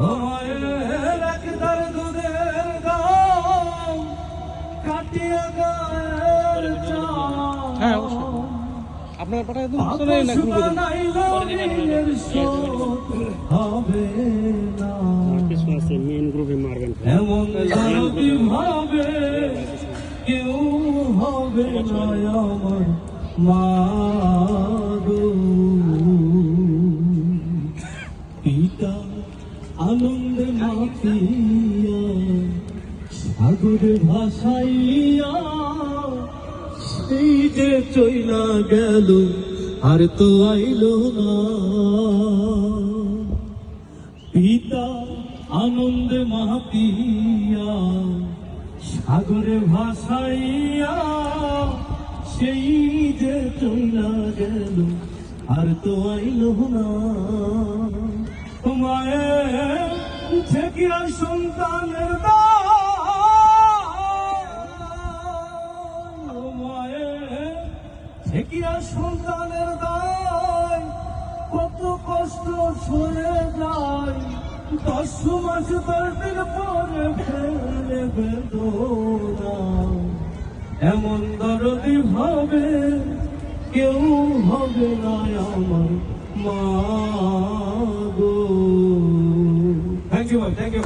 মায়ের একদার দুধের দাম কাটিয়া গায়ের চাম। হ্যাঁ অবশ্যই আপনার পাঠায় একদম শুনে না গ্রুপে হবে না মেন গ্রুপে মারবেন এমন যদি ভাবে কেউ হবে না আমার মা গো। পিতা আনন্দে মাতিয়া সাগরে ভাসাইয়া সেই যে চইলা গেল আর তো আইলো না। পিতা আনন্দে মাতিয়া সাগরে ভাসাইয়া সেই যে চইলা গেল আর তো আইলো না। মায়ের থেকে সন্তানের মায়ের থেকে সন্তানের দায় কত কষ্ট সরে যায়। 10 মাস 10 দিন পরে ফেলে বেদনা এমন দরদি হবে কেউ হবে না আমার মা গো। Thank you.